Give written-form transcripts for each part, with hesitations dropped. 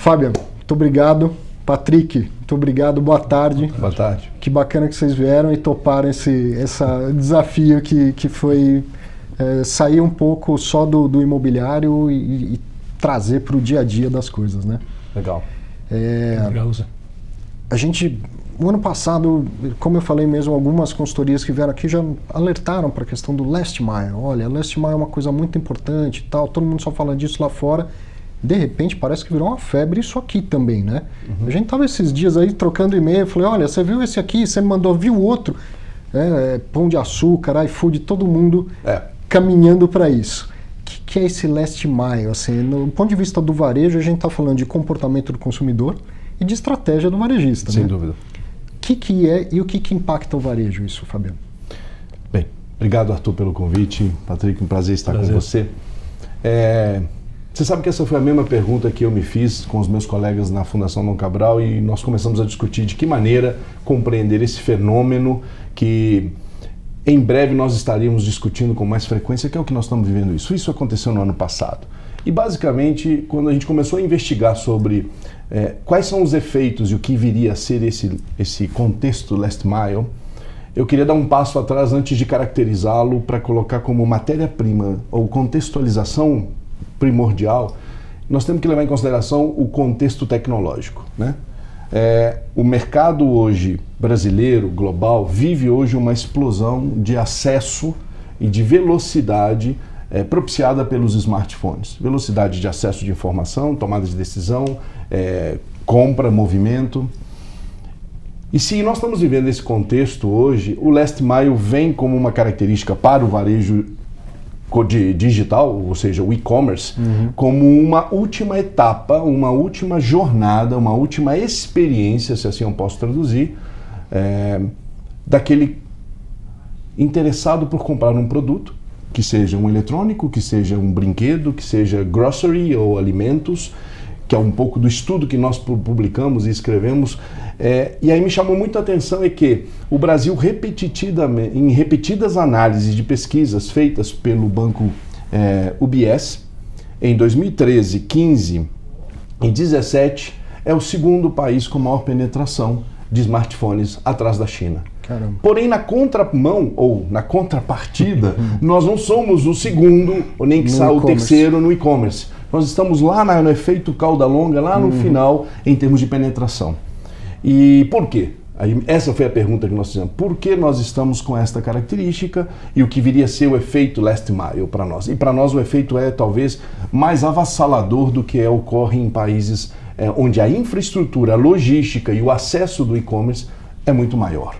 Fábio, muito obrigado. Patrick, muito obrigado, boa tarde. Boa tarde. Que bacana que vocês vieram e toparam esse desafio que foi sair um pouco só do imobiliário e trazer para o dia a dia das coisas, né? Legal. A gente, o ano passado, como eu falei mesmo, algumas consultorias que vieram aqui já alertaram para a questão do last mile. Olha, last mile é uma coisa muito importante e tal, todo mundo só fala disso lá fora. De repente parece que virou uma febre isso aqui também, né? A gente tava esses dias aí trocando e-mail, falei, olha, você viu esse aqui, você me mandou, viu outro? Pão de Açúcar, iFood, todo mundo caminhando para isso. O que é esse last mile? Assim, no ponto de vista do varejo, a gente está falando de comportamento do consumidor e de estratégia do varejista. Sem né? dúvida. O que é e o que impacta o varejo isso, Fabiano? Bem, obrigado, Arthur, pelo convite. Patrick, um prazer estar com você. Você sabe que essa foi a mesma pergunta que eu me fiz com os meus colegas na Fundação Dom Cabral e nós começamos a discutir de que maneira compreender esse fenômeno que em breve nós estaríamos discutindo com mais frequência, que é o que nós estamos vivendo isso. Isso aconteceu no ano passado. E basicamente, quando a gente começou a investigar sobre quais são os efeitos e o que viria a ser esse contexto last mile, eu queria dar um passo atrás antes de caracterizá-lo para colocar como matéria-prima ou contextualização primordial. Nós temos que levar em consideração o contexto tecnológico, né? O mercado hoje brasileiro, global, vive hoje uma explosão de acesso e de velocidade propiciada pelos smartphones. Velocidade de acesso de informação, tomada de decisão, compra, movimento. E se nós estamos vivendo esse contexto hoje, o last mile vem como uma característica para o varejo digital, ou seja, o e-commerce, como uma última etapa, uma última jornada, uma última experiência, se assim eu posso traduzir, daquele interessado por comprar um produto, que seja um eletrônico, que seja um brinquedo, que seja grocery ou alimentos, que é um pouco do estudo que nós publicamos e escrevemos. E aí me chamou muito a atenção que o Brasil, em repetidas análises de pesquisas feitas pelo banco UBS, em 2013, 15 e 17, é o segundo país com maior penetração de smartphones atrás da China. Caramba. Porém, na contramão, ou na contrapartida, nós não somos o segundo, ou nem que o terceiro no e-commerce. Nós estamos lá no efeito cauda longa, lá no final, em termos de penetração. E por quê? Aí, essa foi a pergunta que nós fizemos. Por que nós estamos com esta característica e o que viria a ser o efeito last mile para nós? E para nós o efeito é talvez mais avassalador do que ocorre em países onde a infraestrutura, a logística e o acesso do e-commerce é muito maior.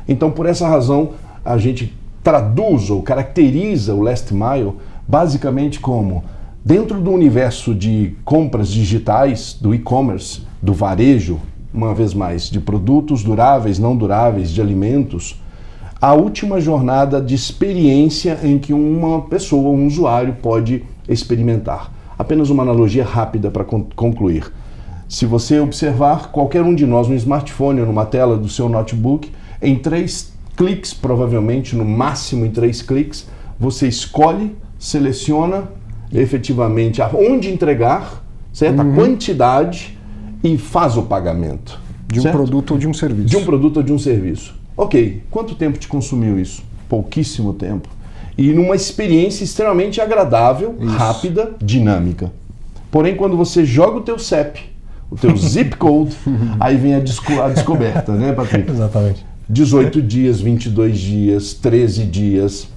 Então, por essa razão, a gente traduz ou caracteriza o last mile basicamente como, dentro do universo de compras digitais, do e-commerce, do varejo, uma vez mais, de produtos duráveis, não duráveis, de alimentos, a última jornada de experiência em que uma pessoa, um usuário, pode experimentar. Apenas uma analogia rápida para concluir. Se você observar qualquer um de nós no smartphone ou numa tela do seu notebook, em 3 cliques, provavelmente, no máximo em 3 cliques, você escolhe, seleciona efetivamente aonde entregar, certo? A quantidade e faz o pagamento. De um produto ou de um serviço. De um produto ou de um serviço. Ok, quanto tempo te consumiu isso? Pouquíssimo tempo. E numa experiência extremamente agradável, rápida, dinâmica. Porém, quando você joga o teu CEP, o teu zip code, aí vem a descoberta, né, Patrick? Exatamente. 18 dias, 22 dias, 13 dias.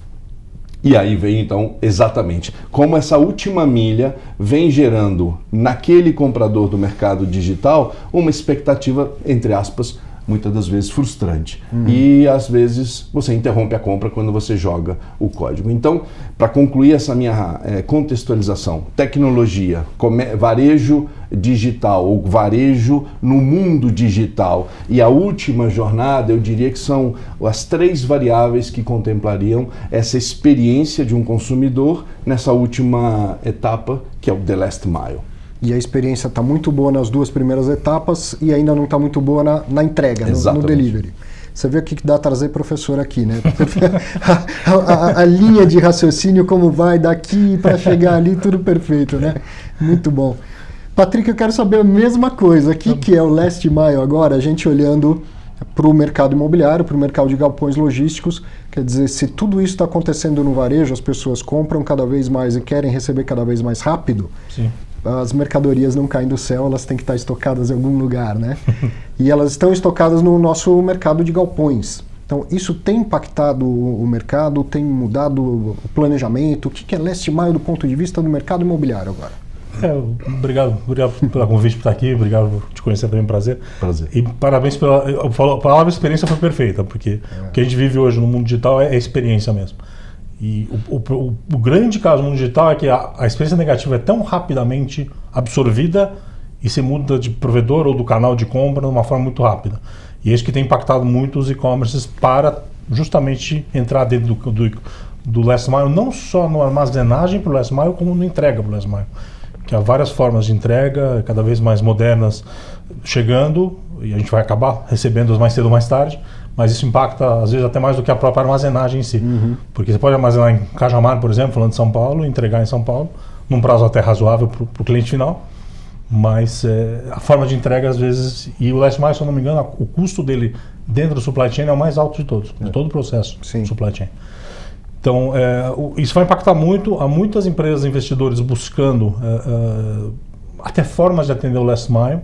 E aí vem, então, exatamente como essa última milha vem gerando naquele comprador do mercado digital uma expectativa, entre aspas, muitas das vezes frustrante. E às vezes você interrompe a compra quando você joga o código. Então, para concluir essa minha contextualização, tecnologia, varejo digital ou varejo no mundo digital e a última jornada, eu diria que são as 3 variáveis que contemplariam essa experiência de um consumidor nessa última etapa, que é o the last mile. E a experiência está muito boa nas 2 primeiras etapas e ainda não está muito boa na entrega, no delivery. Você vê o que dá trazer professor aqui, né? a linha de raciocínio, como vai daqui para chegar ali, tudo perfeito, né? Muito bom. Patrick, eu quero saber a mesma coisa. O que é o Last Mile agora? A gente olhando para o mercado imobiliário, para o mercado de galpões logísticos. Quer dizer, se tudo isso está acontecendo no varejo, as pessoas compram cada vez mais e querem receber cada vez mais rápido, Sim. as mercadorias não caem do céu, elas têm que estar estocadas em algum lugar, né? E elas estão estocadas no nosso mercado de galpões. Então, isso tem impactado o mercado, tem mudado o planejamento? O que é Last Mile do ponto de vista do mercado imobiliário agora? Obrigado pelo convite por estar aqui, obrigado por te conhecer também, prazer. E parabéns a palavra experiência foi perfeita, porque o que a gente vive hoje no mundo digital é experiência mesmo. E o grande caso no mundo digital é que a experiência negativa é tão rapidamente absorvida e se muda de provedor ou do canal de compra de uma forma muito rápida. E é isso que tem impactado muito os e-commerces para justamente entrar dentro do Last Mile, não só na armazenagem para o Last Mile, como na entrega para o Last Mile. Que há várias formas de entrega, cada vez mais modernas, chegando, e a gente vai acabar recebendo-as mais cedo ou mais tarde, mas isso impacta, às vezes, até mais do que a própria armazenagem em si. Porque você pode armazenar em Cajamar, por exemplo, falando de São Paulo, e entregar em São Paulo, num prazo até razoável para o cliente final, mas a forma de entrega, às vezes, e o Last Mile, se eu não me engano, o custo dele dentro do supply chain é o mais alto de todos, de todo o processo do supply chain. Então, isso vai impactar muito. Há muitas empresas, investidores buscando até formas de atender o Last Mile.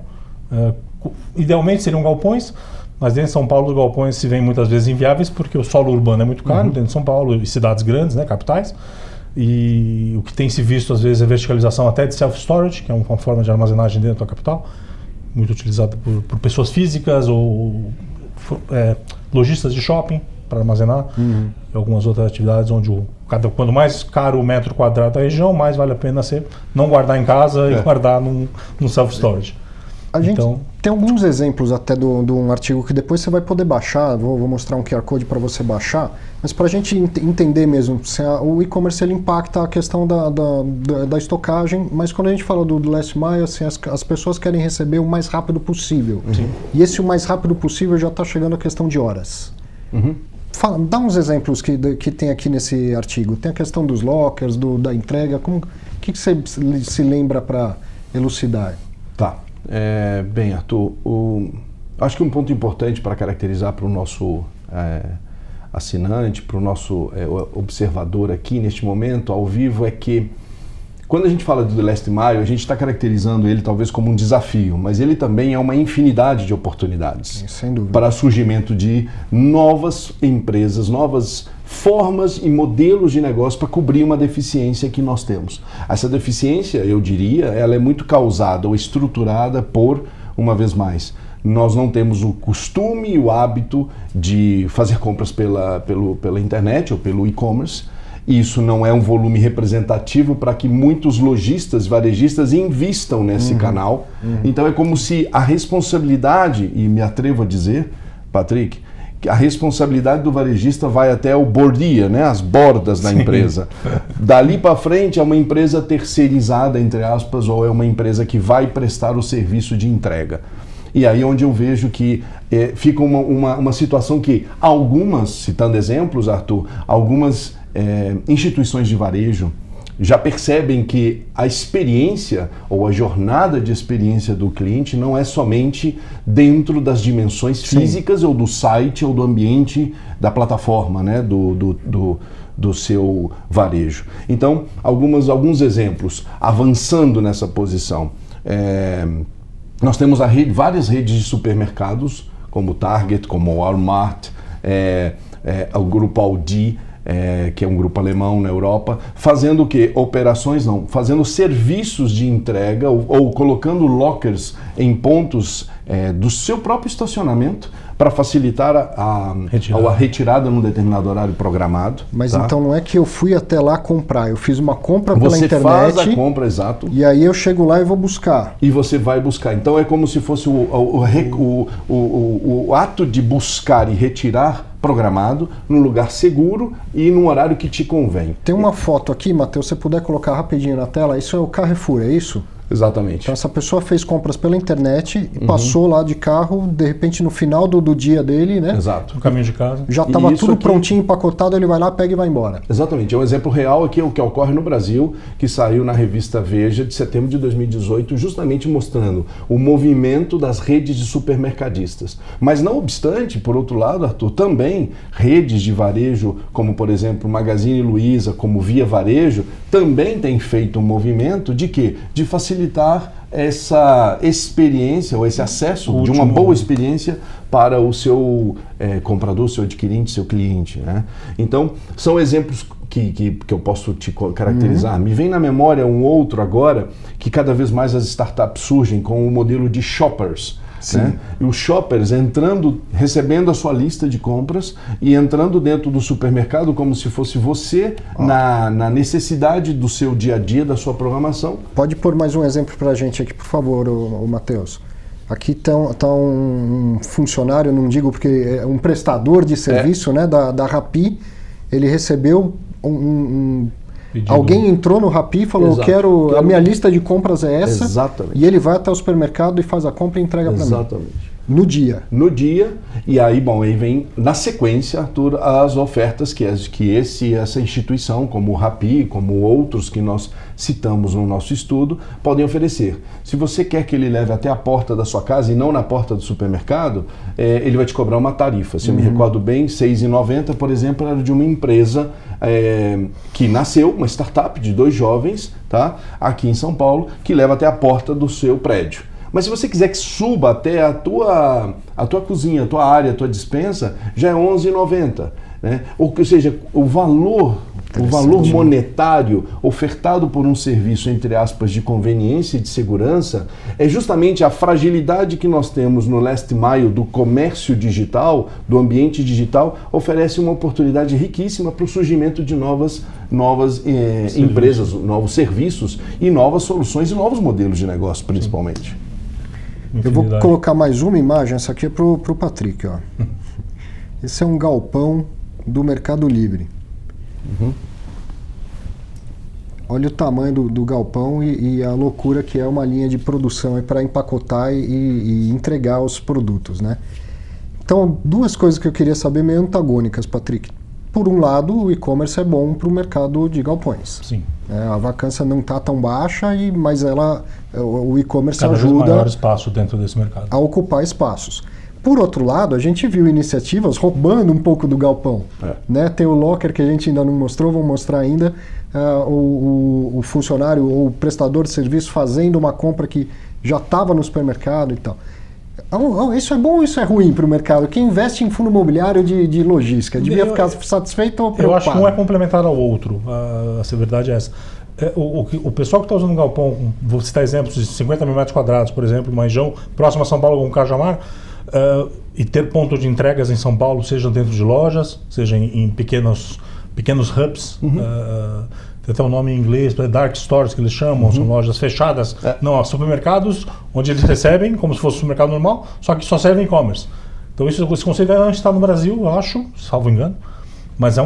Idealmente seriam galpões, mas dentro de São Paulo os galpões se veem muitas vezes inviáveis porque o solo urbano é muito caro dentro de São Paulo e cidades grandes, né, capitais. E o que tem se visto às vezes é verticalização até de self-storage, que é uma forma de armazenagem dentro da capital, muito utilizada por pessoas físicas ou lojistas de shopping, para armazenar, e algumas outras atividades onde quanto mais caro o metro quadrado da região, mais vale a pena você não guardar em casa e guardar no self-storage. A gente tem alguns exemplos até de um artigo que depois você vai poder baixar, vou mostrar um QR Code para você baixar, mas para a gente entender mesmo, se o e-commerce ele impacta a questão da estocagem, mas quando a gente fala do Last Mile, assim, as pessoas querem receber o mais rápido possível. E esse o mais rápido possível já está chegando a questão de horas. Dá uns exemplos que tem aqui nesse artigo. Tem a questão dos lockers, da entrega. O que você se lembra para elucidar? Tá. Bem, Arthur, acho que um ponto importante para caracterizar para o nosso assinante, para o nosso observador aqui neste momento, ao vivo, é que quando a gente fala do Last Mile, a gente está caracterizando ele talvez como um desafio, mas ele também é uma infinidade de oportunidades. Sem dúvida. Para surgimento de novas empresas, novas formas e modelos de negócio para cobrir uma deficiência que nós temos. Essa deficiência, eu diria, ela é muito causada ou estruturada por, uma vez mais, nós não temos o costume e o hábito de fazer compras pela internet ou pelo e-commerce. Isso não é um volume representativo para que muitos lojistas, varejistas invistam nesse canal. Então é como se a responsabilidade, e me atrevo a dizer, Patrick, que a responsabilidade do varejista vai até o bordia, né, as bordas da empresa. Dali para frente é uma empresa terceirizada, entre aspas, ou é uma empresa que vai prestar o serviço de entrega. E aí onde eu vejo que fica uma situação que algumas, citando exemplos, Arthur, algumas instituições de varejo já percebem que a experiência ou a jornada de experiência do cliente não é somente dentro das dimensões físicas ou do site ou do ambiente da plataforma, né, do seu varejo. Então, alguns exemplos avançando nessa posição. Nós temos várias redes de supermercados, como Target, como Walmart, o grupo Aldi, que é um grupo alemão na Europa, fazendo o quê? Fazendo serviços de entrega ou colocando lockers em pontos do seu próprio estacionamento para facilitar a retirada num determinado horário programado. Mas então não é que eu fui até lá comprar, eu fiz uma compra pela internet. Você faz a compra, exato. E aí eu chego lá e vou buscar. E você vai buscar. Então é como se fosse o ato de buscar e retirar programado, num lugar seguro e num horário que te convém. Tem uma foto aqui, Matheus, se você puder colocar rapidinho na tela, isso é o Carrefour, é isso? Exatamente. Então essa pessoa fez compras pela internet e passou lá de carro, de repente no final do dia dele, né? Exato. No caminho de casa. Já estava tudo aqui... prontinho, empacotado, ele vai lá, pega e vai embora. Exatamente. É um exemplo real aqui, o que ocorre no Brasil, que saiu na revista Veja de setembro de 2018, justamente mostrando o movimento das redes de supermercadistas. Mas não obstante, por outro lado, Arthur, também redes de varejo, como por exemplo Magazine Luiza, como Via Varejo, também tem feito um movimento de quê? De facilitar essa experiência ou esse acesso de uma boa experiência para o seu comprador, seu adquirente, seu cliente, né? Então, são exemplos que eu posso te caracterizar. Me vem na memória um outro agora, que cada vez mais as startups surgem com o modelo de shoppers. Né? E os shoppers recebendo a sua lista de compras e entrando dentro do supermercado como se fosse você na necessidade do seu dia a dia, da sua programação. Pode pôr mais um exemplo para a gente aqui, por favor, o Matheus. Aqui está um funcionário, não digo porque é um prestador de serviço, né, da Rappi. Ele recebeu alguém entrou no Rappi e falou, quero a minha lista de compras é essa. Exatamente. E ele vai até o supermercado e faz a compra e entrega para mim. Exatamente. No dia. No dia, e aí, aí vem na sequência, Arthur, as ofertas que essa instituição, como o Rappi, como outros que nós citamos no nosso estudo, podem oferecer. Se você quer que ele leve até a porta da sua casa e não na porta do supermercado, ele vai te cobrar uma tarifa. Se eu me recordo bem, R$ 6,90, por exemplo, era de uma empresa que nasceu, uma startup de 2 jovens, tá? Aqui em São Paulo, que leva até a porta do seu prédio. Mas se você quiser que suba até a tua cozinha, a tua área, a tua despensa, já é R$ 11,90. Né? Ou seja, o valor monetário ofertado por um serviço, entre aspas, de conveniência e de segurança, é justamente a fragilidade que nós temos no last mile do comércio digital, do ambiente digital, oferece uma oportunidade riquíssima para o surgimento de novas empresas, novos serviços e novas soluções e novos modelos de negócio, principalmente. Eu vou colocar mais uma imagem, essa aqui é para o Patrick. Ó. Esse é um galpão do Mercado Livre. Olha o tamanho do galpão e a loucura que é uma linha de produção para empacotar e entregar os produtos, né? Então, 2 coisas que eu queria saber meio antagônicas, Patrick. Por um lado, o e-commerce é bom para o mercado de galpões. Sim. A vacância não está tão baixa, mas o e-commerce ajuda vez maior espaço dentro desse mercado a ocupar espaços. Por outro lado, a gente viu iniciativas roubando um pouco do galpão. Né? Tem o locker que a gente ainda não mostrou, vamos mostrar ainda. O funcionário ou o prestador de serviço fazendo uma compra que já estava no supermercado e tal. Isso é bom ou isso é ruim para o mercado? Quem investe em fundo imobiliário de logística devia ficar satisfeito ou preocupado? Eu acho que um é complementar ao outro, a verdade é essa. O pessoal que está usando um galpão, vou citar exemplos de 50 mil metros quadrados, por exemplo, uma região próxima a São Paulo, como Cajamar, e ter ponto de entregas em São Paulo, seja dentro de lojas, seja em pequenos hubs, tem até um nome em inglês, dark stores que eles chamam, são lojas fechadas, não, supermercados onde eles recebem como se fosse um supermercado normal, só que só serve e-commerce. Então esse conceito ainda está no Brasil, eu acho, salvo engano, mas é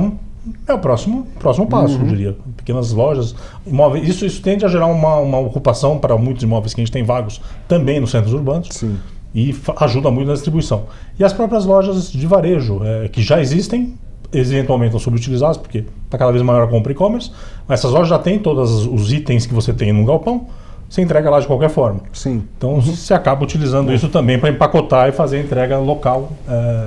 o próximo passo, eu diria. Pequenas lojas, imóveis, isso tende a gerar uma ocupação para muitos imóveis que a gente tem vagos também nos centros urbanos. Sim. E ajuda muito na distribuição. E as próprias lojas de varejo, que já existem, eventualmente estão subutilizadas, porque está cada vez maior a compra e-commerce, mas essas lojas já têm todos os itens que você tem num galpão, você entrega lá de qualquer forma. Sim. Então você acaba utilizando isso também para empacotar e fazer a entrega local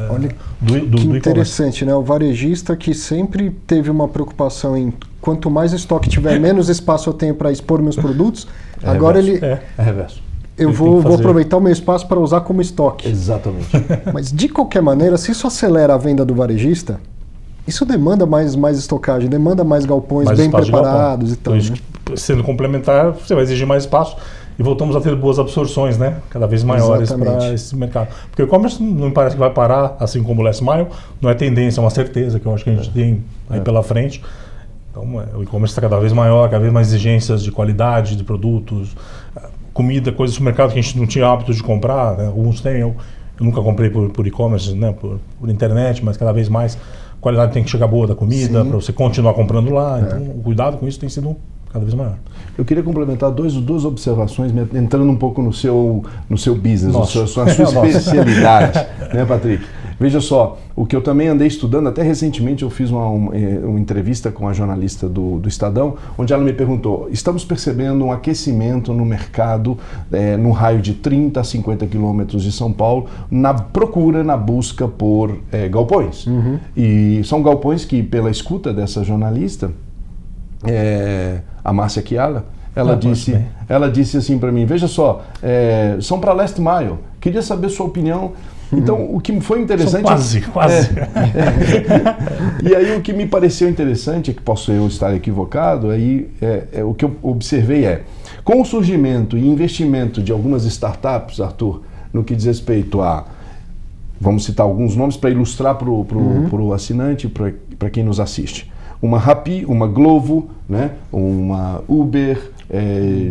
Olha, do e-commerce. Interessante, né? O varejista que sempre teve uma preocupação em quanto mais estoque tiver, menos espaço eu tenho para expor meus produtos, agora reverso. ele... É reverso. Eu vou aproveitar o meu espaço para usar como estoque. Exatamente. Mas, de qualquer maneira, se isso acelera a venda do varejista, isso demanda mais estocagem, demanda mais galpões bem preparados e tal. Então, sendo complementar, você vai exigir mais espaço e voltamos a ter boas absorções, né? Cada vez maiores para esse mercado. Porque o e-commerce não me parece que vai parar, assim como o last mile, não é tendência, é uma certeza que eu acho que a gente tem aí pela frente. Então, o e-commerce está cada vez maior, cada vez mais exigências de qualidade de produtos, comida, coisas do mercado que a gente não tinha hábito de comprar, né? Alguns têm, eu nunca comprei por e-commerce, né? por internet, mas cada vez mais a qualidade tem que chegar boa da comida para você continuar comprando lá. Então o cuidado com isso tem sido cada vez maior. Eu queria complementar duas observações, entrando um pouco no seu business, na sua especialidade, né, Patrick? Veja só, o que eu também andei estudando, até recentemente eu fiz uma entrevista com a jornalista do Estadão, onde ela me perguntou, estamos percebendo um aquecimento no mercado, no raio de 30 a 50 quilômetros de São Paulo, na procura, na busca por galpões. Uhum. E são galpões que, pela escuta dessa jornalista, a Márcia Chiala, ela disse assim para mim, veja só, são para Last Mile, queria saber sua opinião. Então, o que foi interessante... Quase. E aí, o que me pareceu interessante, que posso eu estar equivocado, o que eu observei com o surgimento e investimento de algumas startups, Arthur, no que diz respeito a... Vamos citar alguns nomes para ilustrar para o assinante, para quem nos assiste. Uma Rappi, uma Glovo, né? Uma Uber,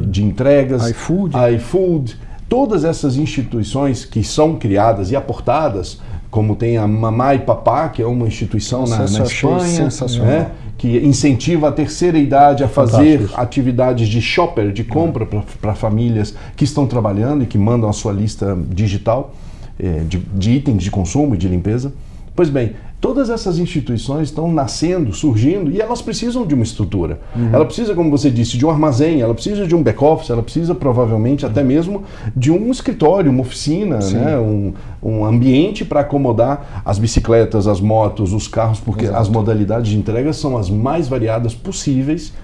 de entregas, iFood, todas essas instituições que são criadas e aportadas, como tem a Mamá e Papá, que é uma instituição na Espanha, né? Que incentiva a terceira idade a fazer atividades de shopper, de compra para famílias que estão trabalhando e que mandam a sua lista digital de itens de consumo e de limpeza. Pois bem, todas essas instituições estão nascendo, surgindo, e elas precisam de uma estrutura. Uhum. Ela precisa, como você disse, de um armazém, ela precisa de um back-office, ela precisa provavelmente até mesmo de um escritório, uma oficina, né? um ambiente para acomodar as bicicletas, as motos, os carros, porque as modalidades de entrega são as mais variadas possíveis.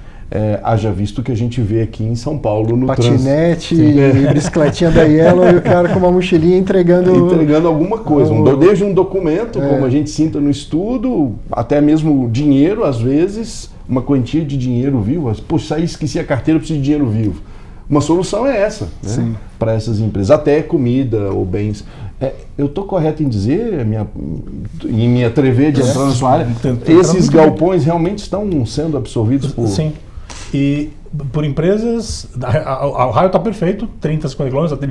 Haja visto que a gente vê aqui em São Paulo no patinete e bicicletinha da Yellow e o cara com uma mochilinha entregando alguma coisa, desde um documento, como a gente sinta no estudo, até mesmo dinheiro, às vezes, uma quantia de dinheiro vivo. Poxa, esqueci a carteira, preciso de dinheiro vivo. Uma solução é essa, né, para essas empresas, até comida ou bens. Eu estou correto em dizer, em me atrever de entrar na sua área, esses galpões realmente estão sendo absorvidos por... Sim. E por empresas, o raio está perfeito, 30 a 50 km, até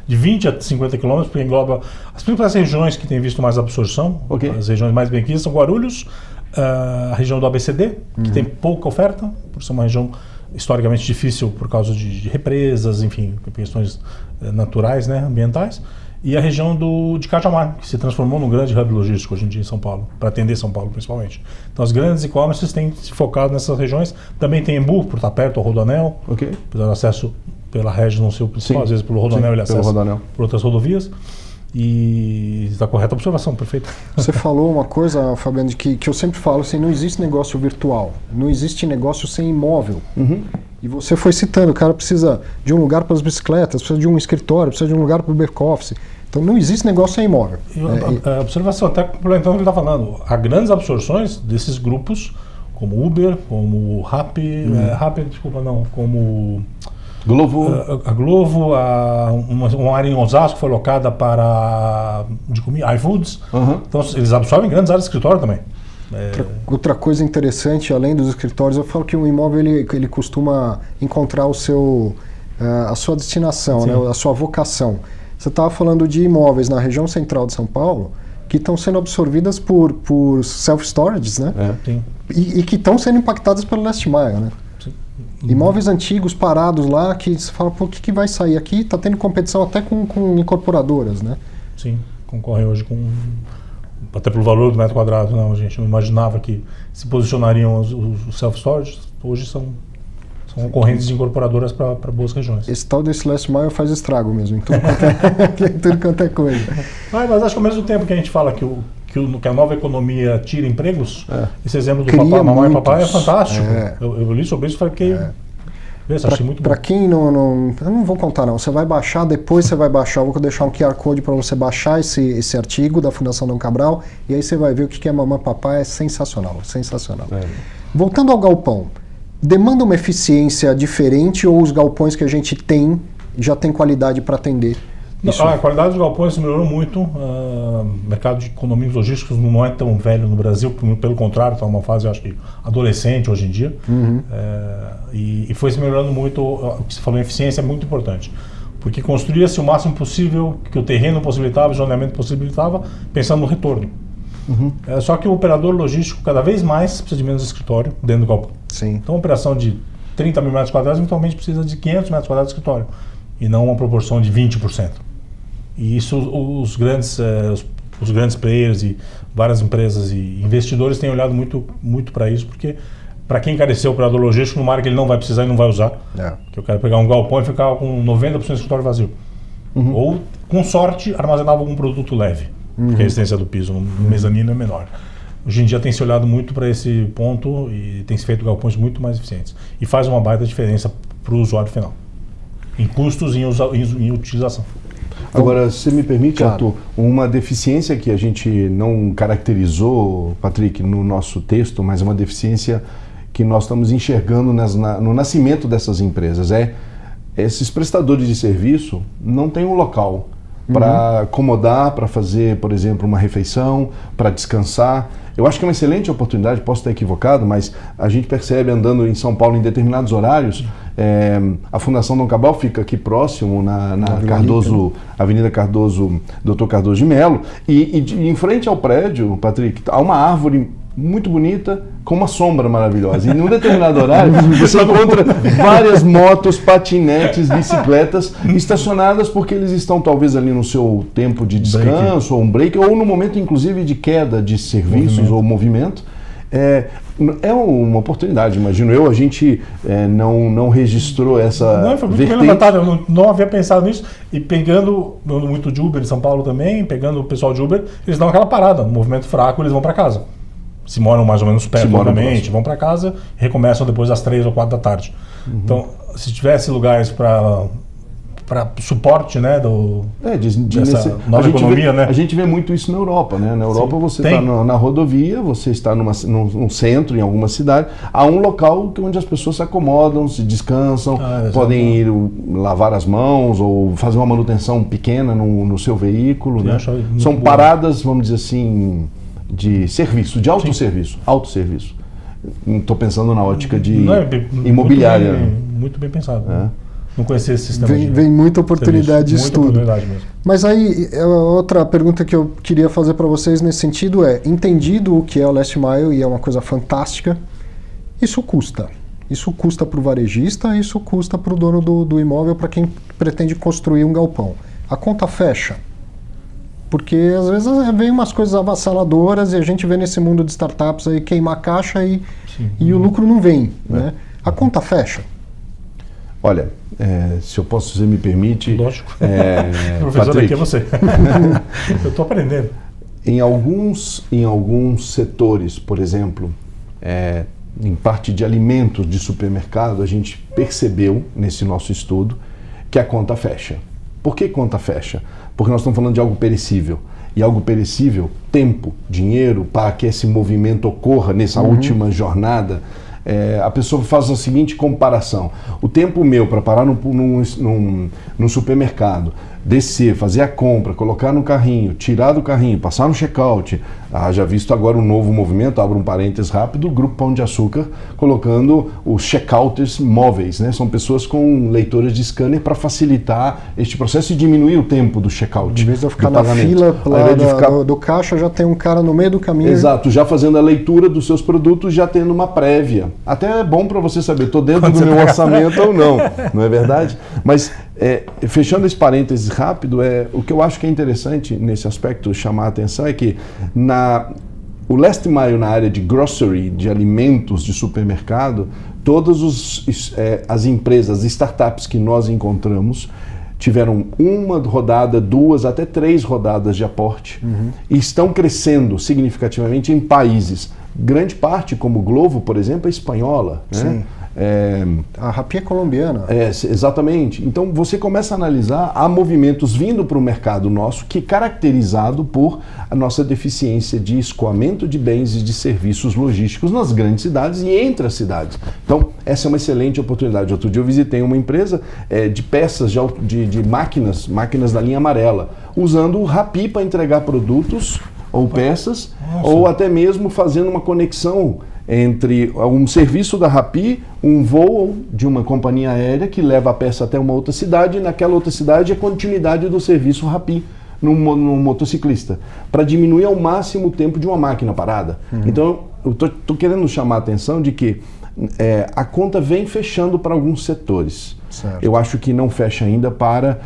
de 20 a 50 km, porque engloba as principais regiões que têm visto mais absorção, as regiões mais benquistas são Guarulhos, a região do ABCD, que tem pouca oferta, por ser uma região historicamente difícil por causa de represas, enfim, questões naturais, né, ambientais, e a região de Cajamar, que se transformou num grande hub logístico hoje em dia em São Paulo, para atender São Paulo principalmente. Então, as grandes e-commerces têm se focado nessas regiões. Também tem Embu, por estar perto ao Rodoanel, por dar acesso pela região, não ser o principal, às vezes pelo Rodoanel ele acessa por outras rodovias. E está correta a observação, perfeito. Você falou uma coisa, Fabiano, que eu sempre falo, assim, não existe negócio virtual, não existe negócio sem imóvel. Uhum. E você foi citando, o cara precisa de um lugar para as bicicletas, precisa de um escritório, precisa de um lugar para o back-office. Então não existe negócio sem imóvel. A observação, até complementando o que ele está falando, há grandes absorções desses grupos, como Uber, como Rappi, como Glovo. A Glovo, uma área em Osasco foi locada para iFoods. Uhum. Então eles absorvem grandes áreas de escritório também. Outra coisa interessante, além dos escritórios, eu falo que um imóvel ele costuma encontrar a sua destinação, né, a sua vocação. Você estava falando de imóveis na região central de São Paulo que estão sendo absorvidas por self-storages, né? E que estão sendo impactadas pelo last mile, né? Imóveis antigos parados lá que você fala, pô, o que vai sair aqui? Está tendo competição até com incorporadoras, né? Sim, concorrem hoje até pelo valor do metro quadrado, não, a gente não imaginava que se posicionariam os self-storage, hoje são concorrentes de incorporadoras para boas regiões. Esse tal desse last mile faz estrago mesmo, em tudo quanto é coisa. Mas acho que ao mesmo tempo que a gente fala que a nova economia tira empregos, esse exemplo do Mamãe e Papai é fantástico. Eu li sobre isso e falei, para quem eu não vou contar não, você vai baixar, depois você vai baixar, eu vou deixar um QR Code para você baixar esse artigo da Fundação Dom Cabral, e aí você vai ver o que é Mamãe e Papai, é sensacional. Voltando ao galpão, demanda uma eficiência diferente ou os galpões que a gente tem já tem qualidade para atender? A qualidade dos galpões melhorou muito, o mercado de condomínios logísticos não é tão velho no Brasil, pelo contrário, está numa fase, acho que, adolescente hoje em dia, e foi se melhorando muito. O que você falou em eficiência é muito importante, porque construía-se o máximo possível, que o terreno possibilitava, o zoneamento possibilitava, pensando no retorno. Só que o operador logístico cada vez mais precisa de menos escritório dentro do galpão. Sim. Então, uma operação de 30 mil metros quadrados, eventualmente precisa de 500 metros quadrados de escritório, e não uma proporção de 20%. E isso os grandes players e várias empresas e investidores têm olhado muito para isso, porque para quem encareceu o operador logístico, numa área que ele não vai precisar e não vai usar, que eu quero pegar um galpão e ficar com 90% do escritório vazio. Ou, com sorte, armazenava algum produto leve, porque a resistência do piso no mezanino é menor. Hoje em dia tem se olhado muito para esse ponto e tem se feito galpões muito mais eficientes. E faz uma baita diferença para o usuário final, em custos e em utilização. Agora, se me permite, Arthur, uma deficiência que a gente não caracterizou, Patrick, no nosso texto, mas é uma deficiência que nós estamos enxergando no nascimento dessas empresas, esses prestadores de serviço não têm um local para acomodar, para fazer, por exemplo, uma refeição, para descansar. Eu acho que é uma excelente oportunidade, posso estar equivocado, mas a gente percebe andando em São Paulo em determinados horários, a Fundação Dom Cabral fica aqui próximo, na Avenida Cardoso, Dr. Cardoso de Melo, e em frente ao prédio, Patrick, há uma árvore muito bonita, com uma sombra maravilhosa. E num determinado horário, você encontra várias motos, patinetes, bicicletas estacionadas porque eles estão talvez ali no seu tempo de descanso, ou um break, ou no momento, inclusive, de queda de serviços ou movimento. É uma oportunidade, imagino eu. A gente não registrou essa Não, foi muito bem levantado. Eu não havia pensado nisso. E pegando muito de Uber em São Paulo também, pegando o pessoal de Uber, eles dão aquela parada. No movimento fraco, eles vão para casa. Se moram mais ou menos perto, obviamente, vão para casa e recomeçam depois às 3 ou 4 da tarde. Então, se tivesse lugares para suporte, né, dessa nova economia, né? A gente vê muito isso na Europa, né? Na Europa você está na rodovia, você está num centro, em alguma cidade, há um local onde as pessoas se acomodam, se descansam, podem ir lavar as mãos ou fazer uma manutenção pequena no seu veículo, né? São paradas, vamos dizer assim, de serviço, de autosserviço. Autosserviço. Estou pensando na ótica de imobiliária. Muito bem pensado. Não conhecia esse sistema. Vem muita oportunidade de estudo. Mas aí, outra pergunta que eu queria fazer para vocês nesse sentido entendido o que é o Last Mile, e é uma coisa fantástica, isso custa. Isso custa para o varejista, isso custa para o dono do imóvel, para quem pretende construir um galpão. A conta fecha. Porque às vezes vem umas coisas avassaladoras e a gente vê nesse mundo de startups aí queimar a caixa e o lucro não vem. Né? A conta fecha. Olha, se eu posso, se me permite... Lógico. O professor daqui é você. Eu estou aprendendo. Em alguns setores, por exemplo, em parte de alimentos de supermercado, a gente percebeu nesse nosso estudo que a conta fecha. Por que conta fecha? Porque nós estamos falando de algo perecível. E algo perecível, tempo, dinheiro, para que esse movimento ocorra nessa última jornada. A pessoa faz a seguinte comparação: o tempo meu para parar num supermercado, descer, fazer a compra, colocar no carrinho, tirar do carrinho, passar no check-out. Já visto agora um novo movimento, abro um parênteses rápido, o Grupo Pão de Açúcar colocando os check-outers móveis, né? São pessoas com leitores de scanner para facilitar este processo e diminuir o tempo do check-out. Em vez de eu ficar na fila do caixa, já tem um cara no meio do caminho. Exato, já fazendo a leitura dos seus produtos, já tendo uma prévia. Até é bom para você saber, estou dentro do meu orçamento ou não, não é verdade? Mas, fechando esse parênteses rápido, o que eu acho que é interessante nesse aspecto chamar a atenção é que o last mile na área de grocery, de alimentos de supermercado, todas as empresas, as startups que nós encontramos tiveram uma rodada, 2 até 3 rodadas de aporte e estão crescendo significativamente em países. Grande parte, como o Glovo, por exemplo, é espanhola. Sim. Né? A Rappi é colombiana. Exatamente. Então você começa a analisar, há movimentos vindo para o mercado nosso que é caracterizado por a nossa deficiência de escoamento de bens e de serviços logísticos nas grandes cidades e entre as cidades. Então essa é uma excelente oportunidade. Outro dia eu visitei uma empresa de peças de máquinas da linha amarela, usando o Rappi para entregar produtos ou peças. Nossa. Ou até mesmo fazendo uma conexão entre um serviço da Rappi, um voo de uma companhia aérea que leva a peça até uma outra cidade, e naquela outra cidade a continuidade do serviço Rappi no motociclista, para diminuir ao máximo o tempo de uma máquina parada. Então, eu tô querendo chamar a atenção de que a conta vem fechando para alguns setores. Certo. Eu acho que não fecha ainda para,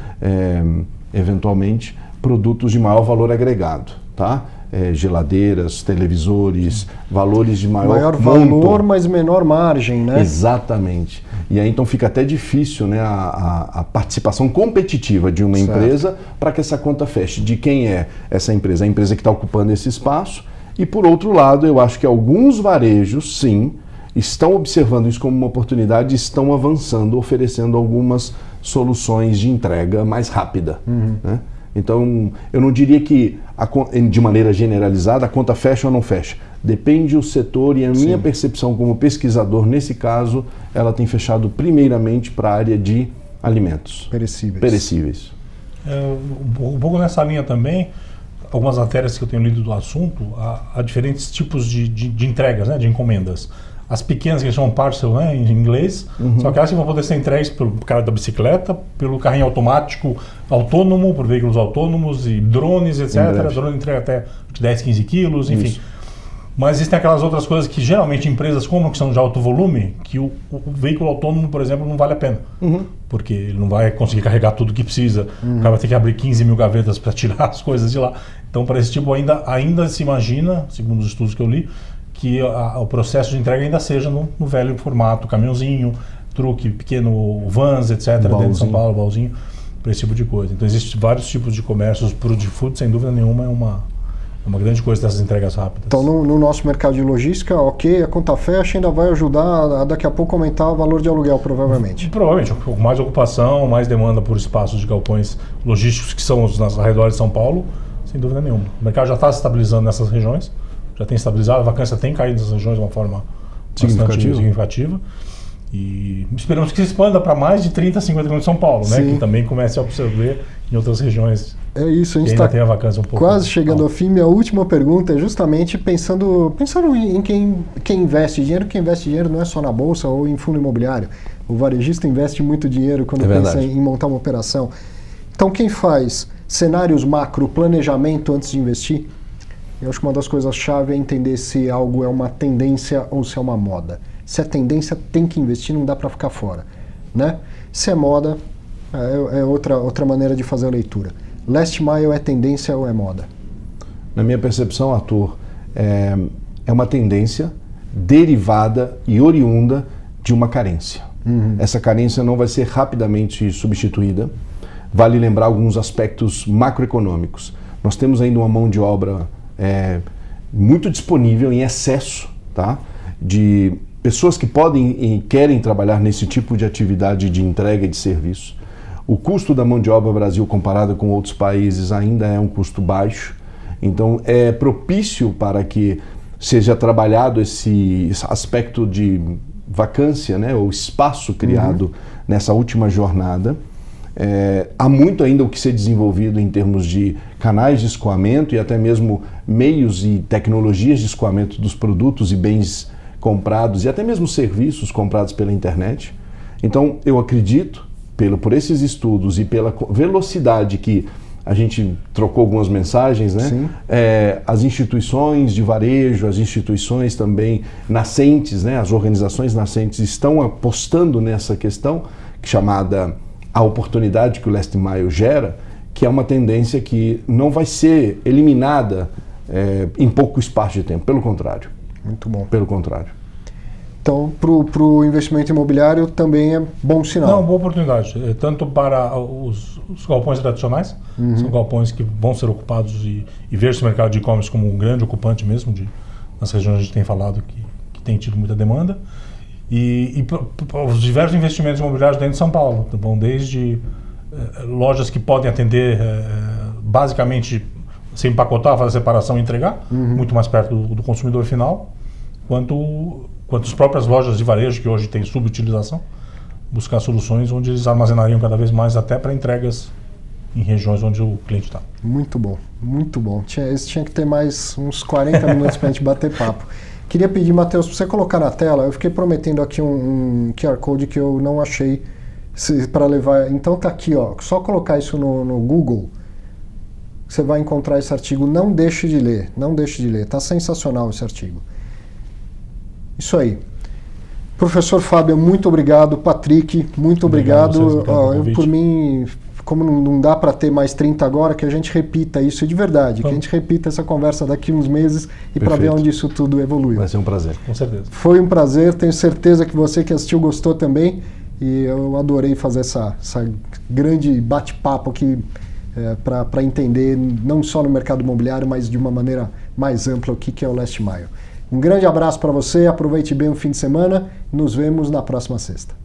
eventualmente, produtos de maior valor agregado, tá? Geladeiras, televisores, valores de maior valor, mas menor margem, né? Exatamente. E aí então fica até difícil, né, a participação competitiva de uma empresa para que essa conta feche. De quem é essa empresa? A empresa que está ocupando esse espaço. E por outro lado, eu acho que alguns varejos, sim, estão observando isso como uma oportunidade e estão avançando, oferecendo algumas soluções de entrega mais rápida, né? Então, eu não diria que, de maneira generalizada, a conta fecha ou não fecha. Depende do setor e a minha percepção como pesquisador, nesse caso, ela tem fechado primeiramente para a área de alimentos. Perecíveis. Um pouco nessa linha também, algumas matérias que eu tenho lido do assunto, há diferentes tipos de entregas, né, de encomendas. As pequenas, que chamam parcel, né, em inglês, só que elas vão poder ser entregues pelo cara da bicicleta, pelo carrinho automático autônomo, por veículos autônomos e drones, etc. Drone entrega até 10, 15 quilos, enfim. Isso. Mas existem aquelas outras coisas que geralmente empresas compram, que são de alto volume, que o veículo autônomo, por exemplo, não vale a pena. Porque ele não vai conseguir carregar tudo que precisa. O cara vai ter que abrir 15 mil gavetas para tirar as coisas de lá. Então, para esse tipo, ainda se imagina, segundo os estudos que eu li, que o processo de entrega ainda seja no velho formato, caminhãozinho, truque, pequeno vans, etc., dentro de São Paulo, baúzinho, para esse tipo de coisa. Então existem vários tipos de comércios. Pro de food, sem dúvida nenhuma, é uma grande coisa dessas entregas rápidas. Então no nosso mercado de logística, ok, a conta fecha ainda vai ajudar a daqui a pouco aumentar o valor de aluguel, provavelmente. Provavelmente, mais ocupação, mais demanda por espaços de galpões logísticos que são nos arredores de São Paulo, sem dúvida nenhuma. O mercado já está se estabilizando nessas regiões. Já tem estabilizado, a vacância tem caído nessas regiões de uma forma bastante significativa. E esperamos que se expanda para mais de 30, 50 quilômetros de São Paulo, né? Que também comece a absorver em outras regiões. É isso, a gente ainda tem a vacância um pouco. Quase chegando ao fim. Minha última pergunta é justamente pensando em quem investe dinheiro. Quem investe dinheiro não é só na bolsa ou em fundo imobiliário. O varejista investe muito dinheiro quando pensa em montar uma operação. Então quem faz cenários macro, planejamento antes de investir, eu acho que uma das coisas-chave é entender se algo é uma tendência ou se é uma moda. Se é tendência, tem que investir, não dá para ficar fora, né? Se é moda, é outra maneira de fazer a leitura. Last mile é tendência ou é moda? Na minha percepção, Arthur, é uma tendência derivada e oriunda de uma carência. Essa carência não vai ser rapidamente substituída. Vale lembrar alguns aspectos macroeconômicos. Nós temos ainda uma mão de obra muito disponível, em excesso, tá? De pessoas que podem e querem trabalhar nesse tipo de atividade de entrega de serviço. O custo da mão de obra no Brasil, comparado com outros países, ainda é um custo baixo. Então, é propício para que seja trabalhado esse aspecto de vacância, né, ou espaço criado nessa última jornada. Há muito ainda o que ser desenvolvido em termos de canais de escoamento e até mesmo meios e tecnologias de escoamento dos produtos e bens comprados e até mesmo serviços comprados pela internet. Então, eu acredito, por esses estudos e pela velocidade que a gente trocou algumas mensagens, né? As instituições de varejo, as instituições também nascentes, né? As organizações nascentes estão apostando nessa questão chamada a oportunidade que o Last Mile gera, que é uma tendência que não vai ser eliminada em pouco espaço de tempo, pelo contrário. Muito bom. Pelo contrário. Então, para o investimento imobiliário também é bom sinal. Não, boa oportunidade. Tanto para os galpões tradicionais, são galpões que vão ser ocupados e ver esse mercado de e-commerce como um grande ocupante mesmo, nas regiões que a gente tem falado que tem tido muita demanda. E os diversos investimentos imobiliários dentro de São Paulo, vão desde lojas que podem atender basicamente sem empacotar, fazer a separação e entregar, muito mais perto do consumidor final, quanto as próprias lojas de varejo que hoje têm subutilização, buscar soluções onde eles armazenariam cada vez mais até para entregas em regiões onde o cliente está. Muito bom, muito bom. Esse tinha que ter mais uns 40 minutos para a gente bater papo. Queria pedir, Matheus, para você colocar na tela, eu fiquei prometendo aqui um QR Code que eu não achei para levar. Então tá aqui, ó, só colocar isso no Google, você vai encontrar esse artigo. Não deixe de ler, não deixe de ler. Está sensacional esse artigo. Isso aí. Professor Fábio, muito obrigado. Patrick, muito obrigado. Por mim, como não dá para ter mais 30 agora, que a gente repita isso de verdade, que a gente repita essa conversa daqui uns meses e para ver onde isso tudo evoluiu. Vai ser um prazer. Com certeza. Foi um prazer, tenho certeza que você que assistiu gostou também, e eu adorei fazer essa grande bate-papo aqui para entender, não só no mercado imobiliário, mas de uma maneira mais ampla o que é o Last Mile. Um grande abraço para você, aproveite bem o fim de semana, nos vemos na próxima sexta.